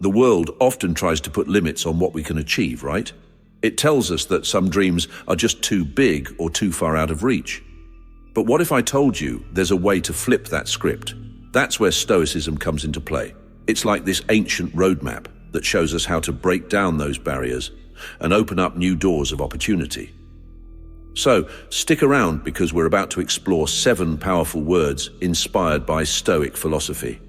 The world often tries to put limits on what we can achieve, right? It tells us that some dreams are just too big or too far out of reach. But what if I told you there's a way to flip that script? That's where Stoicism comes into play. It's like this ancient roadmap that shows us how to break down those barriers and open up new doors of opportunity. So, stick around because we're about to explore 7 powerful words inspired by Stoic philosophy.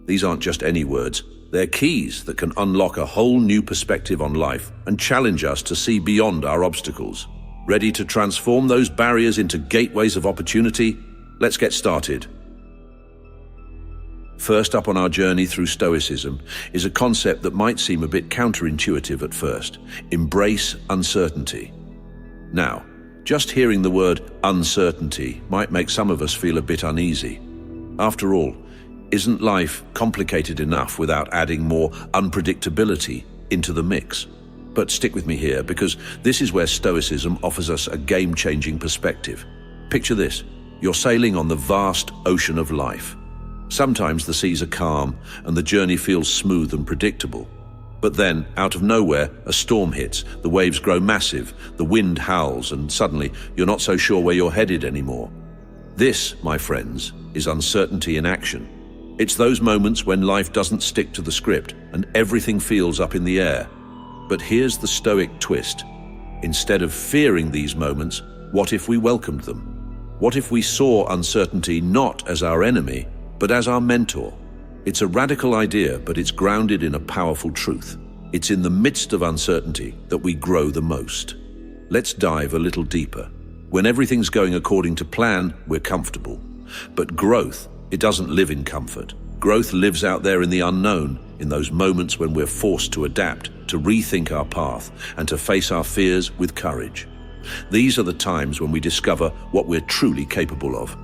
These aren't just any words, they're keys that can unlock a whole new perspective on life and challenge us to see beyond our obstacles. Ready to transform those barriers into gateways of opportunity? Let's get started. First up on our journey through Stoicism is a concept that might seem a bit counterintuitive at first: embrace uncertainty. Now, just hearing the word uncertainty might make some of us feel a bit uneasy. After all, isn't life complicated enough without adding more unpredictability into the mix? But stick with me here, because this is where Stoicism offers us a game-changing perspective. Picture this: you're sailing on the vast ocean of life. Sometimes the seas are calm and the journey feels smooth and predictable. But then, out of nowhere, a storm hits, the waves grow massive, the wind howls, and suddenly you're not so sure where you're headed anymore. This, my friends, is uncertainty in action. It's those moments when life doesn't stick to the script and everything feels up in the air. But here's the Stoic twist. Instead of fearing these moments, what if we welcomed them? What if we saw uncertainty not as our enemy, but as our mentor? It's a radical idea, but it's grounded in a powerful truth. It's in the midst of uncertainty that we grow the most. Let's dive a little deeper. When everything's going according to plan, we're comfortable. But growth, it doesn't live in comfort. Growth lives out there in the unknown, in those moments when we're forced to adapt, to rethink our path, and to face our fears with courage. These are the times when we discover what we're truly capable of.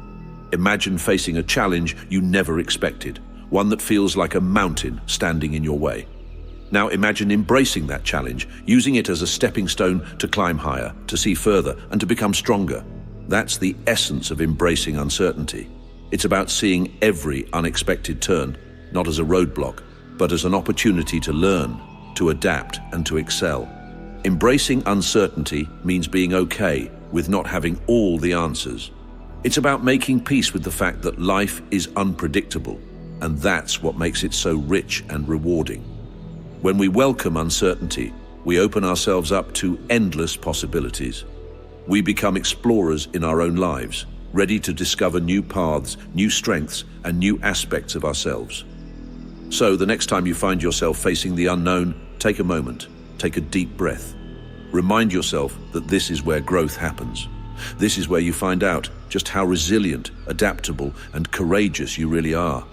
Imagine facing a challenge you never expected, one that feels like a mountain standing in your way. Now imagine embracing that challenge, using it as a stepping stone to climb higher, to see further, and to become stronger. That's the essence of embracing uncertainty. It's about seeing every unexpected turn, not as a roadblock, but as an opportunity to learn, to adapt, and to excel. Embracing uncertainty means being okay with not having all the answers. It's about making peace with the fact that life is unpredictable, and that's what makes it so rich and rewarding. When we welcome uncertainty, we open ourselves up to endless possibilities. We become explorers in our own lives, ready to discover new paths, new strengths, and new aspects of ourselves. So the next time you find yourself facing the unknown, take a moment, take a deep breath. Remind yourself that this is where growth happens. This is where you find out just how resilient, adaptable, and courageous you really are.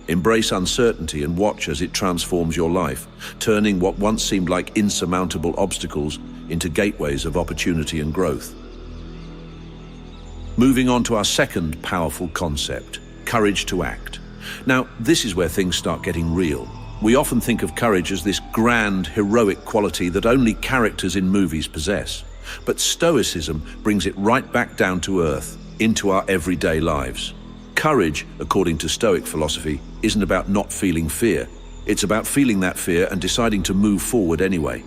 Embrace uncertainty and watch as it transforms your life, turning what once seemed like insurmountable obstacles into gateways of opportunity and growth. Moving on to our second powerful concept, courage to act. Now, this is where things start getting real. We often think of courage as this grand, heroic quality that only characters in movies possess. But Stoicism brings it right back down to earth, into our everyday lives. Courage, according to Stoic philosophy, isn't about not feeling fear. It's about feeling that fear and deciding to move forward anyway.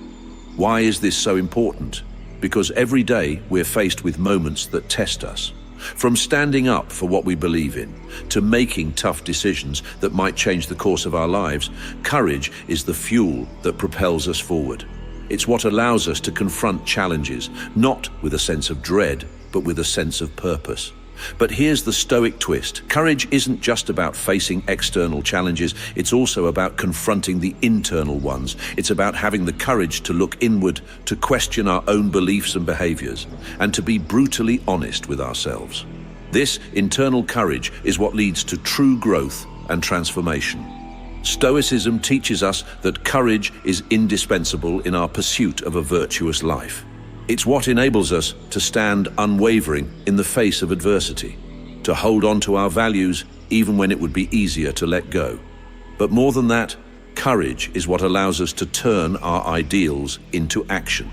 Why is this so important? Because every day we're faced with moments that test us. From standing up for what we believe in, to making tough decisions that might change the course of our lives, courage is the fuel that propels us forward. It's what allows us to confront challenges, not with a sense of dread, but with a sense of purpose. But here's the Stoic twist. Courage isn't just about facing external challenges, it's also about confronting the internal ones. It's about having the courage to look inward, to question our own beliefs and behaviors, and to be brutally honest with ourselves. This internal courage is what leads to true growth and transformation. Stoicism teaches us that courage is indispensable in our pursuit of a virtuous life. It's what enables us to stand unwavering in the face of adversity, to hold on to our values even when it would be easier to let go. But more than that, courage is what allows us to turn our ideals into action.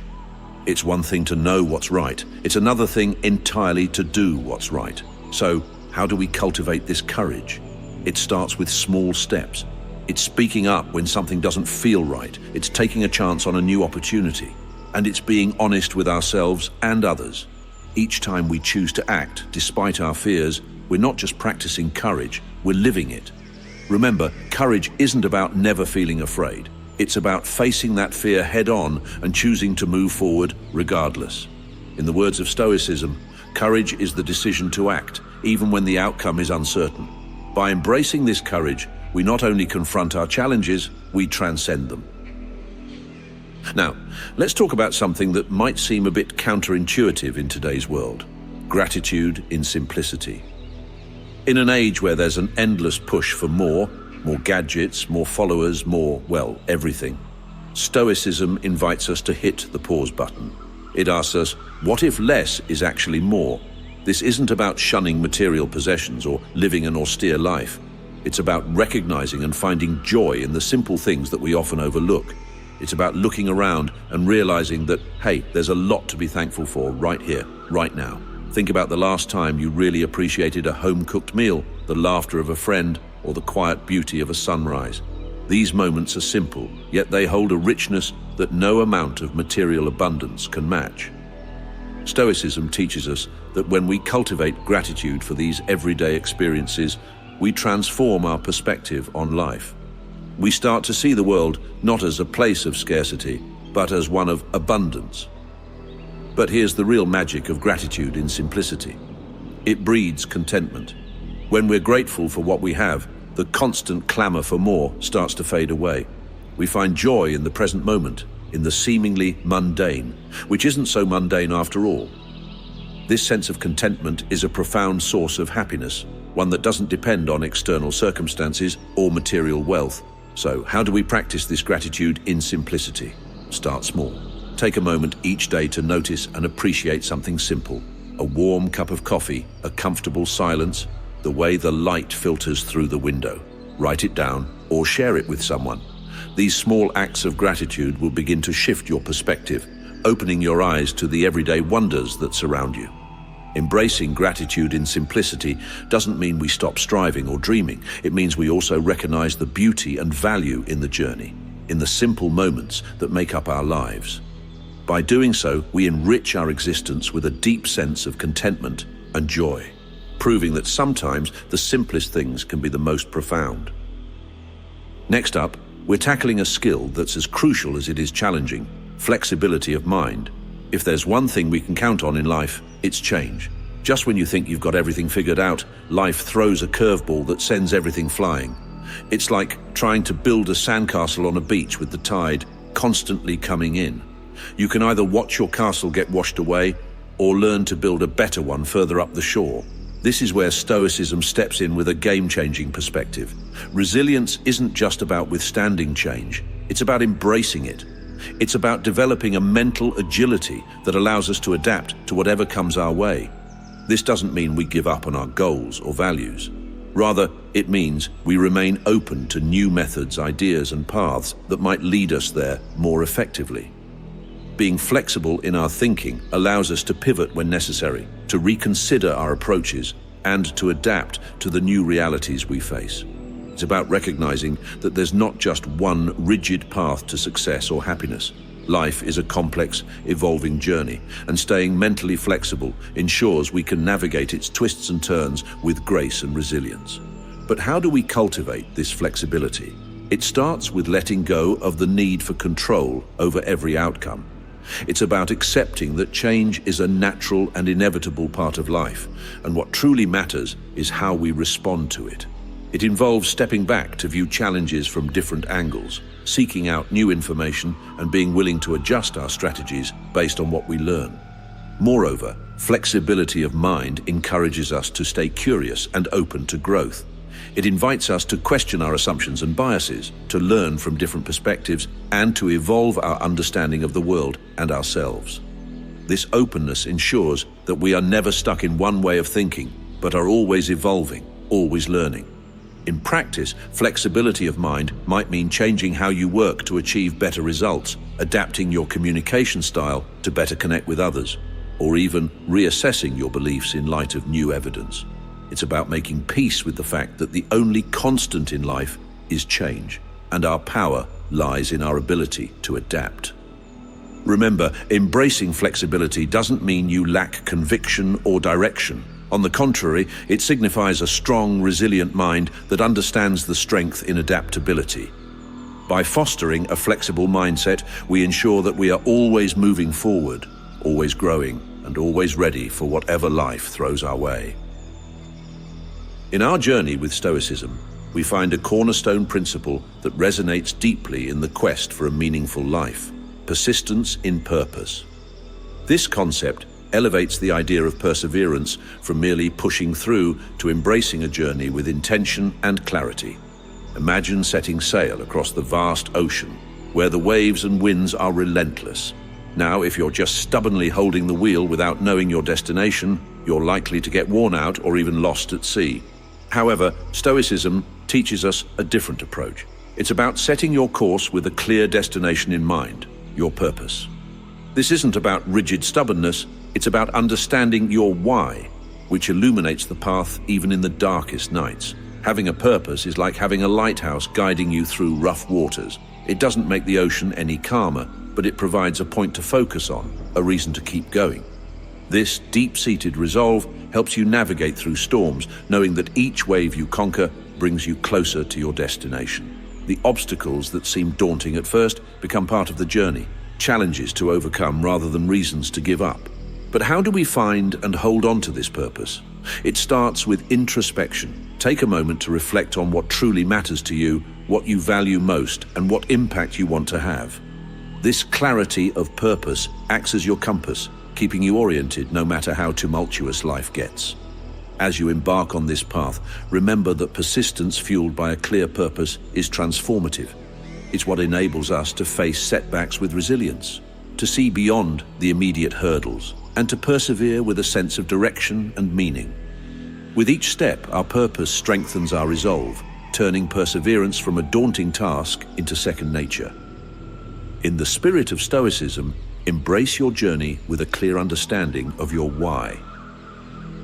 It's one thing to know what's right, it's another thing entirely to do what's right. So, how do we cultivate this courage? It starts with small steps. It's speaking up when something doesn't feel right. It's taking a chance on a new opportunity. And it's being honest with ourselves and others. Each time we choose to act, despite our fears, we're not just practicing courage, we're living it. Remember, courage isn't about never feeling afraid. It's about facing that fear head-on and choosing to move forward regardless. In the words of Stoicism, courage is the decision to act, even when the outcome is uncertain. By embracing this courage, we not only confront our challenges, we transcend them. Now, let's talk about something that might seem a bit counterintuitive in today's world: gratitude in simplicity. In an age where there's an endless push for more gadgets, more followers, more, well, everything, Stoicism invites us to hit the pause button. It asks us, what if less is actually more? This isn't about shunning material possessions or living an austere life. It's about recognizing and finding joy in the simple things that we often overlook. It's about looking around and realizing that, hey, there's a lot to be thankful for right here, right now. Think about the last time you really appreciated a home-cooked meal, the laughter of a friend, or the quiet beauty of a sunrise. These moments are simple, yet they hold a richness that no amount of material abundance can match. Stoicism teaches us that when we cultivate gratitude for these everyday experiences, we transform our perspective on life. We start to see the world not as a place of scarcity, but as one of abundance. But here's the real magic of gratitude in simplicity. It breeds contentment. When we're grateful for what we have, the constant clamor for more starts to fade away. We find joy in the present moment, in the seemingly mundane, which isn't so mundane after all. This sense of contentment is a profound source of happiness, one that doesn't depend on external circumstances or material wealth. So, how do we practice this gratitude in simplicity? Start small. Take a moment each day to notice and appreciate something simple. A warm cup of coffee, a comfortable silence, the way the light filters through the window. Write it down or share it with someone. These small acts of gratitude will begin to shift your perspective, opening your eyes to the everyday wonders that surround you. Embracing gratitude in simplicity doesn't mean we stop striving or dreaming. It means we also recognize the beauty and value in the journey, in the simple moments that make up our lives. By doing so, we enrich our existence with a deep sense of contentment and joy, proving that sometimes the simplest things can be the most profound. Next up, we're tackling a skill that's as crucial as it is challenging: flexibility of mind. If there's one thing we can count on in life, it's change. Just when you think you've got everything figured out, life throws a curveball that sends everything flying. It's like trying to build a sandcastle on a beach with the tide constantly coming in. You can either watch your castle get washed away or learn to build a better one further up the shore. This is where Stoicism steps in with a game-changing perspective. Resilience isn't just about withstanding change, it's about embracing it. It's about developing a mental agility that allows us to adapt to whatever comes our way. This doesn't mean we give up on our goals or values. Rather, it means we remain open to new methods, ideas, and paths that might lead us there more effectively. Being flexible in our thinking allows us to pivot when necessary, to reconsider our approaches, and to adapt to the new realities we face. It's about recognizing that there's not just one rigid path to success or happiness. Life is a complex, evolving journey, and staying mentally flexible ensures we can navigate its twists and turns with grace and resilience. But how do we cultivate this flexibility? It starts with letting go of the need for control over every outcome. It's about accepting that change is a natural and inevitable part of life, and what truly matters is how we respond to it. It involves stepping back to view challenges from different angles, seeking out new information, and being willing to adjust our strategies based on what we learn. Moreover, flexibility of mind encourages us to stay curious and open to growth. It invites us to question our assumptions and biases, to learn from different perspectives, and to evolve our understanding of the world and ourselves. This openness ensures that we are never stuck in one way of thinking, but are always evolving, always learning. In practice, flexibility of mind might mean changing how you work to achieve better results, adapting your communication style to better connect with others, or even reassessing your beliefs in light of new evidence. It's about making peace with the fact that the only constant in life is change, and our power lies in our ability to adapt. Remember, embracing flexibility doesn't mean you lack conviction or direction. On the contrary, it signifies a strong, resilient mind that understands the strength in adaptability. By fostering a flexible mindset, we ensure that we are always moving forward, always growing, and always ready for whatever life throws our way. In our journey with Stoicism, we find a cornerstone principle that resonates deeply in the quest for a meaningful life: persistence in purpose. This concept elevates the idea of perseverance from merely pushing through to embracing a journey with intention and clarity. Imagine setting sail across the vast ocean, where the waves and winds are relentless. Now, if you're just stubbornly holding the wheel without knowing your destination, you're likely to get worn out or even lost at sea. However, Stoicism teaches us a different approach. It's about setting your course with a clear destination in mind, your purpose. This isn't about rigid stubbornness, it's about understanding your why, which illuminates the path even in the darkest nights. Having a purpose is like having a lighthouse guiding you through rough waters. It doesn't make the ocean any calmer, but it provides a point to focus on, a reason to keep going. This deep-seated resolve helps you navigate through storms, knowing that each wave you conquer brings you closer to your destination. The obstacles that seem daunting at first become part of the journey, challenges to overcome rather than reasons to give up. But how do we find and hold on to this purpose? It starts with introspection. Take a moment to reflect on what truly matters to you, what you value most, and what impact you want to have. This clarity of purpose acts as your compass, keeping you oriented no matter how tumultuous life gets. As you embark on this path, remember that persistence fueled by a clear purpose is transformative. It's what enables us to face setbacks with resilience, to see beyond the immediate hurdles, and to persevere with a sense of direction and meaning. With each step, our purpose strengthens our resolve, turning perseverance from a daunting task into second nature. In the spirit of Stoicism, embrace your journey with a clear understanding of your why.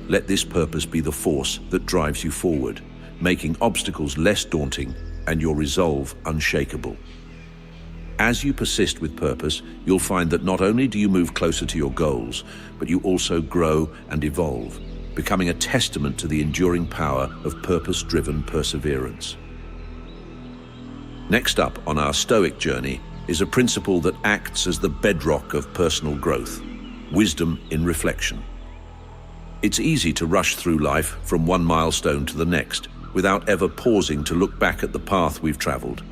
Let this purpose be the force that drives you forward, making obstacles less daunting and your resolve unshakable. As you persist with purpose, you'll find that not only do you move closer to your goals, but you also grow and evolve, becoming a testament to the enduring power of purpose-driven perseverance. Next up on our Stoic journey is a principle that acts as the bedrock of personal growth: wisdom in reflection. It's easy to rush through life from one milestone to the next without ever pausing to look back at the path we've traveled.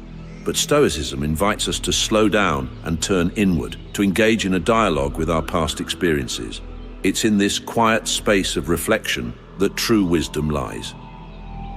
But Stoicism invites us to slow down and turn inward, to engage in a dialogue with our past experiences. It's in this quiet space of reflection that true wisdom lies.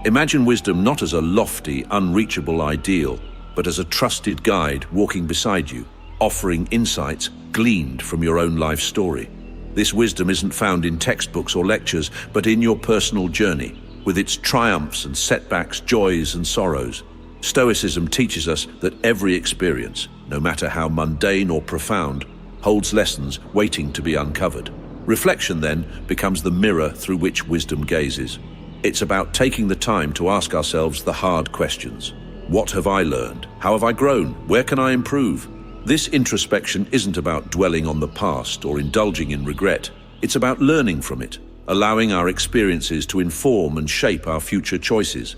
Imagine wisdom not as a lofty, unreachable ideal, but as a trusted guide walking beside you, offering insights gleaned from your own life story. This wisdom isn't found in textbooks or lectures, but in your personal journey, with its triumphs and setbacks, joys and sorrows. Stoicism teaches us that every experience, no matter how mundane or profound, holds lessons waiting to be uncovered. Reflection, then, becomes the mirror through which wisdom gazes. It's about taking the time to ask ourselves the hard questions. What have I learned? How have I grown? Where can I improve? This introspection isn't about dwelling on the past or indulging in regret. It's about learning from it, allowing our experiences to inform and shape our future choices.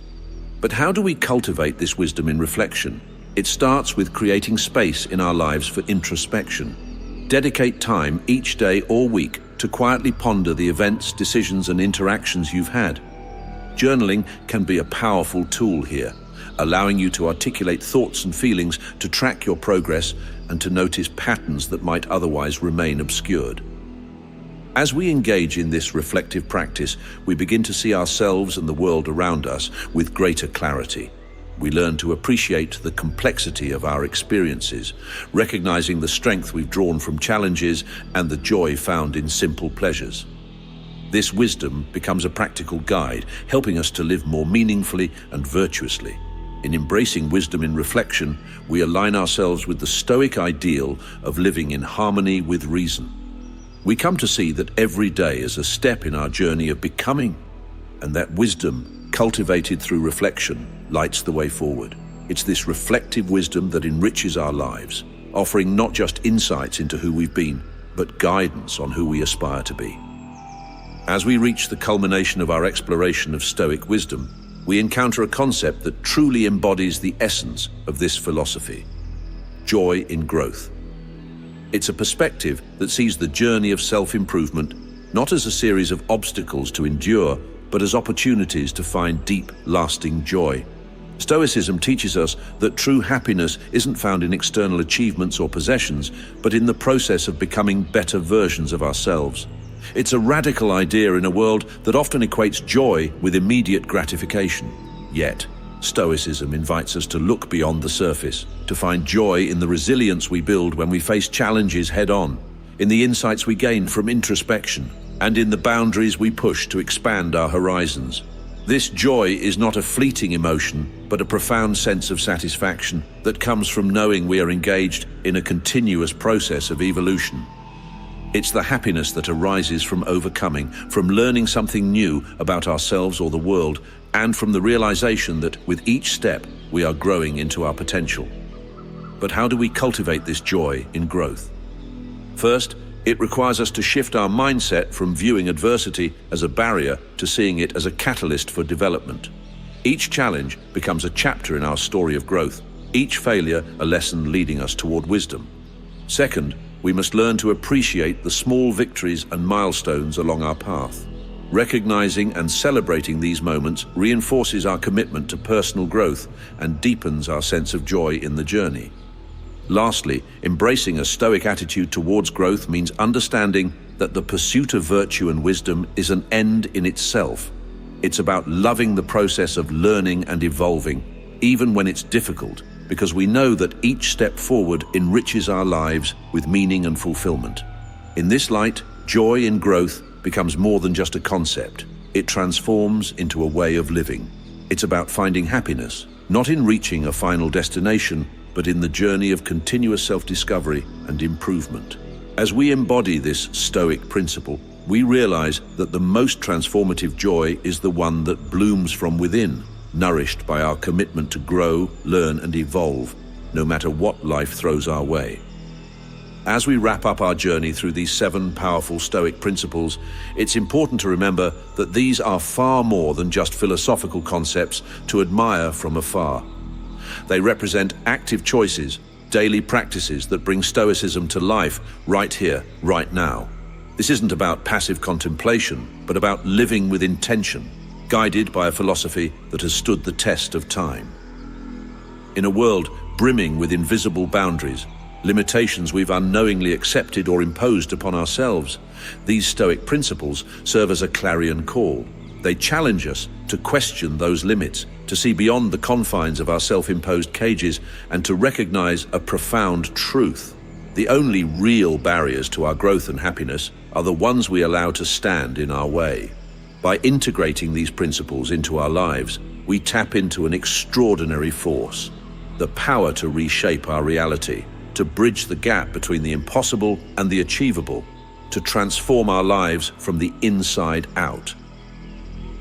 But how do we cultivate this wisdom in reflection? It starts with creating space in our lives for introspection. Dedicate time each day or week to quietly ponder the events, decisions, and interactions you've had. Journaling can be a powerful tool here, allowing you to articulate thoughts and feelings, to track your progress, and to notice patterns that might otherwise remain obscured. As we engage in this reflective practice, we begin to see ourselves and the world around us with greater clarity. We learn to appreciate the complexity of our experiences, recognizing the strength we've drawn from challenges and the joy found in simple pleasures. This wisdom becomes a practical guide, helping us to live more meaningfully and virtuously. In embracing wisdom in reflection, we align ourselves with the Stoic ideal of living in harmony with reason. We come to see that every day is a step in our journey of becoming, and that wisdom, cultivated through reflection, lights the way forward. it's this reflective wisdom that enriches our lives, offering not just insights into who we've been, but guidance on who we aspire to be. As we reach the culmination of our exploration of Stoic wisdom, we encounter a concept that truly embodies the essence of this philosophy: joy in growth. It's a perspective that sees the journey of self-improvement not as a series of obstacles to endure, but as opportunities to find deep, lasting joy. Stoicism teaches us that true happiness isn't found in external achievements or possessions, but in the process of becoming better versions of ourselves. It's a radical idea in a world that often equates joy with immediate gratification. Yet, Stoicism invites us to look beyond the surface, to find joy in the resilience we build when we face challenges head-on, in the insights we gain from introspection, and in the boundaries we push to expand our horizons. This joy is not a fleeting emotion, but a profound sense of satisfaction that comes from knowing we are engaged in a continuous process of evolution. It's the happiness that arises from overcoming, from learning something new about ourselves or the world, and from the realization that with each step we are growing into our potential. But how do we cultivate this joy in growth? First, it requires us to shift our mindset from viewing adversity as a barrier to seeing it as a catalyst for development. Each challenge becomes a chapter in our story of growth, each failure a lesson leading us toward wisdom. Second, we must learn to appreciate the small victories and milestones along our path. Recognizing and celebrating these moments reinforces our commitment to personal growth and deepens our sense of joy in the journey. Lastly, embracing a Stoic attitude towards growth means understanding that the pursuit of virtue and wisdom is an end in itself. It's about loving the process of learning and evolving, even when it's difficult, because we know that each step forward enriches our lives with meaning and fulfillment. In this light, joy in growth becomes more than just a concept. It transforms into a way of living. It's about finding happiness, not in reaching a final destination, but in the journey of continuous self-discovery and improvement. As we embody this Stoic principle, we realize that the most transformative joy is the one that blooms from within, nourished by our commitment to grow, learn, and evolve, no matter what life throws our way. As we wrap up our journey through these 7 powerful Stoic principles, it's important to remember that these are far more than just philosophical concepts to admire from afar. They represent active choices, daily practices that bring Stoicism to life right here, right now. This isn't about passive contemplation, but about living with intention, guided by a philosophy that has stood the test of time. In a world brimming with invisible boundaries, limitations we've unknowingly accepted or imposed upon ourselves, these Stoic principles serve as a clarion call. They challenge us to question those limits, to see beyond the confines of our self-imposed cages, and to recognize a profound truth. The only real barriers to our growth and happiness are the ones we allow to stand in our way. By integrating these principles into our lives, we tap into an extraordinary force, the power to reshape our reality, to bridge the gap between the impossible and the achievable, to transform our lives from the inside out.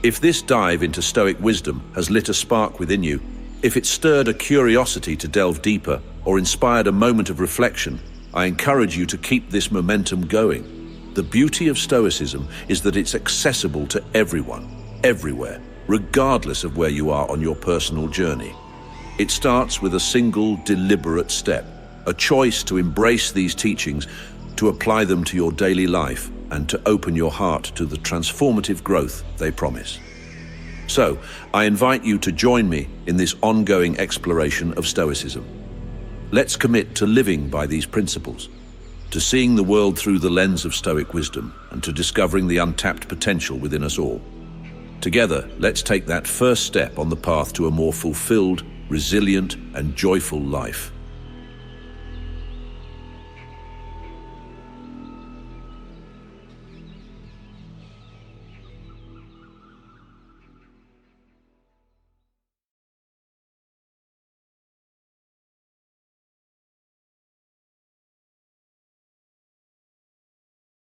If this dive into Stoic wisdom has lit a spark within you, if it stirred a curiosity to delve deeper or inspired a moment of reflection, I encourage you to keep this momentum going. The beauty of Stoicism is that it's accessible to everyone, everywhere, regardless of where you are on your personal journey. It starts with a single, deliberate step, a choice to embrace these teachings, to apply them to your daily life, and to open your heart to the transformative growth they promise. So, I invite you to join me in this ongoing exploration of Stoicism. Let's commit to living by these principles, to seeing the world through the lens of Stoic wisdom, and to discovering the untapped potential within us all. Together, let's take that first step on the path to a more fulfilled, resilient, and joyful life.